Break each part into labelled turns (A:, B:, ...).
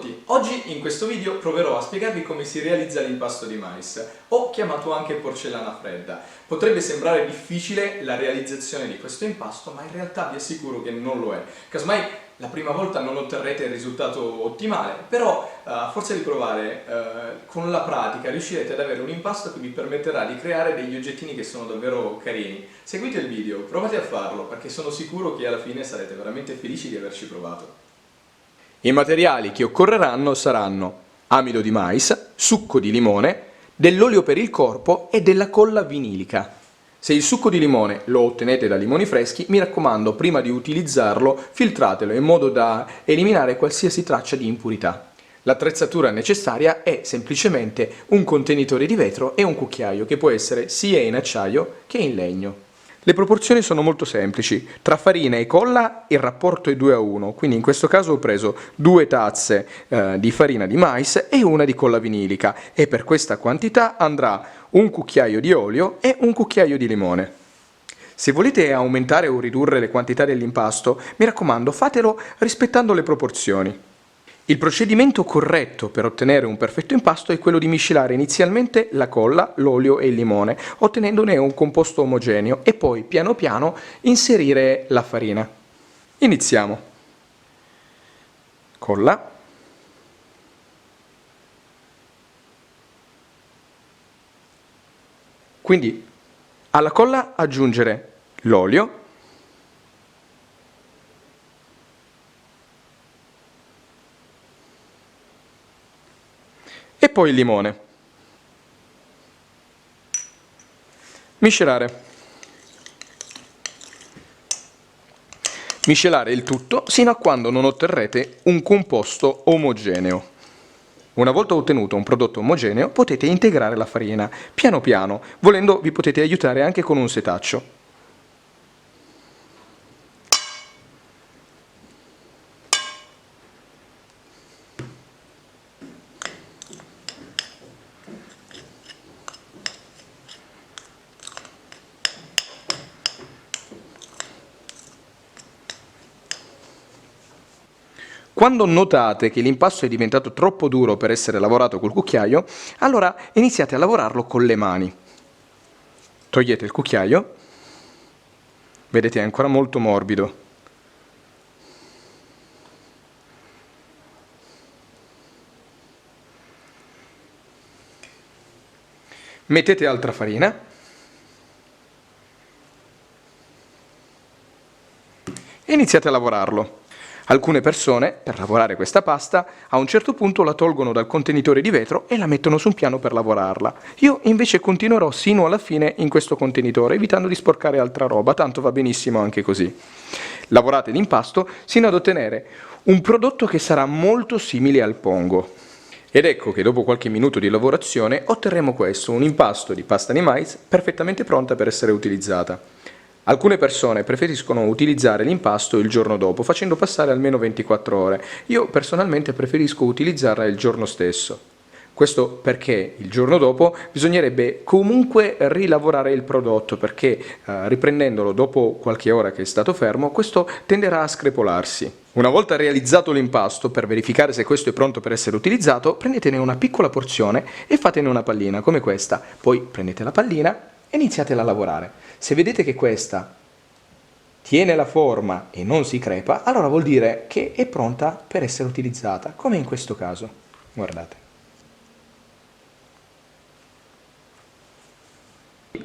A: tutti! Oggi in questo video proverò a spiegarvi come si realizza l'impasto di mais, o chiamato anche porcellana fredda. Potrebbe sembrare difficile la realizzazione di questo impasto, ma in realtà vi assicuro che non lo è. Casomai la prima volta non otterrete il risultato ottimale, però a forza di provare con la pratica riuscirete ad avere un impasto che vi permetterà di creare degli oggettini che sono davvero carini. Seguite il video, provate a farlo, perché sono sicuro che alla fine sarete veramente felici di averci provato. I materiali che occorreranno saranno amido di mais, succo di limone, dell'olio per il corpo e della colla vinilica. Se il succo di limone lo ottenete da limoni freschi, mi raccomando, prima di utilizzarlo, filtratelo in modo da eliminare qualsiasi traccia di impurità. L'attrezzatura necessaria è semplicemente un contenitore di vetro e un cucchiaio, che può essere sia in acciaio che in legno. Le proporzioni sono molto semplici, tra farina e colla il rapporto è 2:1, quindi in questo caso ho preso 2 tazze di farina di mais e una di colla vinilica e per questa quantità andrà un cucchiaio di olio e un cucchiaio di limone. Se volete aumentare o ridurre le quantità dell'impasto, mi raccomando fatelo rispettando le proporzioni. Il procedimento corretto per ottenere un perfetto impasto è quello di miscelare inizialmente la colla, l'olio e il limone, ottenendone un composto omogeneo e poi piano piano inserire la farina. Iniziamo. Colla. Quindi alla colla aggiungere l'olio. E poi il limone. Miscelare. Miscelare il tutto sino a quando non otterrete un composto omogeneo. Una volta ottenuto un prodotto omogeneo potete integrare la farina. Piano piano, volendo vi potete aiutare anche con un setaccio. Quando notate che l'impasto è diventato troppo duro per essere lavorato col cucchiaio, allora iniziate a lavorarlo con le mani. Togliete il cucchiaio, vedete è ancora molto morbido. Mettete altra farina e iniziate a lavorarlo. Alcune persone, per lavorare questa pasta, a un certo punto la tolgono dal contenitore di vetro e la mettono su un piano per lavorarla. Io invece continuerò sino alla fine in questo contenitore, evitando di sporcare altra roba, tanto va benissimo anche così. Lavorate l'impasto sino ad ottenere un prodotto che sarà molto simile al pongo. Ed ecco che dopo qualche minuto di lavorazione otterremo questo, un impasto di pasta di mais perfettamente pronta per essere utilizzata. Alcune persone preferiscono utilizzare l'impasto il giorno dopo, facendo passare almeno 24 ore. Io personalmente preferisco utilizzarla il giorno stesso. Questo perché il giorno dopo bisognerebbe comunque rilavorare il prodotto, perché riprendendolo dopo qualche ora che è stato fermo, questo tenderà a screpolarsi. Una volta realizzato l'impasto, per verificare se questo è pronto per essere utilizzato, prendetene una piccola porzione e fatene una pallina come questa. Poi prendete la pallina e iniziatela a lavorare. Se vedete che questa tiene la forma e non si crepa, allora vuol dire che è pronta per essere utilizzata, come in questo caso. Guardate.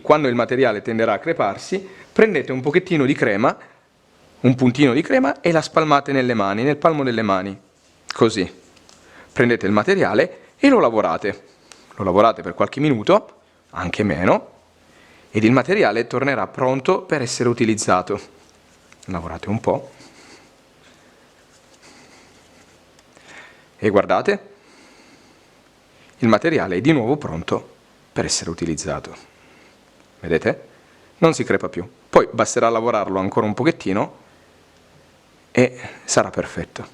A: Quando il materiale tenderà a creparsi, prendete un pochettino di crema, un puntino di crema e la spalmate nelle mani, nel palmo delle mani. Così. Prendete il materiale e lo lavorate. Lo lavorate per qualche minuto, anche meno, ed il materiale tornerà pronto per essere utilizzato. Lavorate un po'. E guardate, il materiale è di nuovo pronto per essere utilizzato. Vedete? Non si crepa più. Poi basterà lavorarlo ancora un pochettino e sarà perfetto.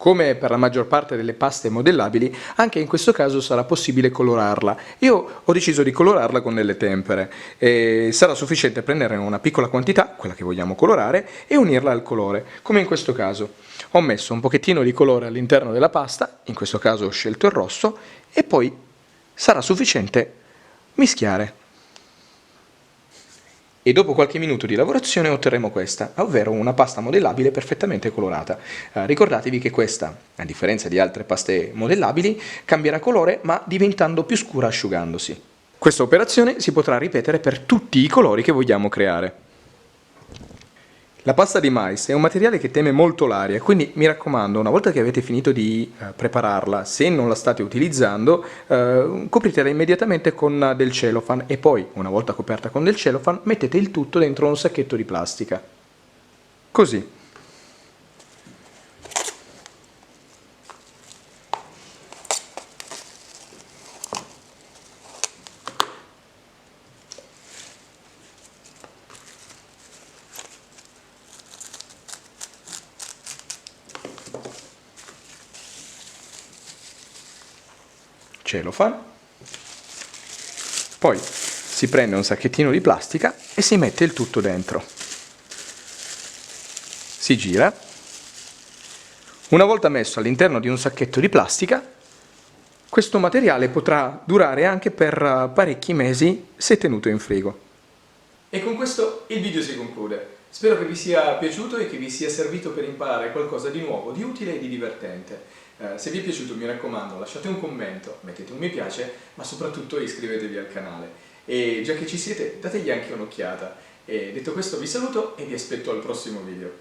A: Come per la maggior parte delle paste modellabili, anche in questo caso sarà possibile colorarla. Io ho deciso di colorarla con delle tempere e sarà sufficiente prendere una piccola quantità, quella che vogliamo colorare, e unirla al colore, come in questo caso. Ho messo un pochettino di colore all'interno della pasta, in questo caso ho scelto il rosso, e poi sarà sufficiente mischiare. E dopo qualche minuto di lavorazione otterremo questa, ovvero una pasta modellabile perfettamente colorata. Ricordatevi che questa, a differenza di altre paste modellabili, cambierà colore ma diventando più scura asciugandosi. Questa operazione si potrà ripetere per tutti i colori che vogliamo creare. La pasta di mais è un materiale che teme molto l'aria, quindi mi raccomando, una volta che avete finito di prepararla, se non la state utilizzando, copritela immediatamente con del cellophane e poi, una volta coperta con del cellophane, mettete il tutto dentro un sacchetto di plastica. Così. Cellophane, poi si prende un sacchettino di plastica e si mette il tutto dentro, si gira, una volta messo all'interno di un sacchetto di plastica questo materiale potrà durare anche per parecchi mesi se tenuto in frigo. E con questo il video si conclude. Spero che vi sia piaciuto e che vi sia servito per imparare qualcosa di nuovo, di utile e di divertente. Se vi è piaciuto, mi raccomando, lasciate un commento, mettete un mi piace, ma soprattutto iscrivetevi al canale. E già che ci siete, dategli anche un'occhiata. E detto questo vi saluto e vi aspetto al prossimo video.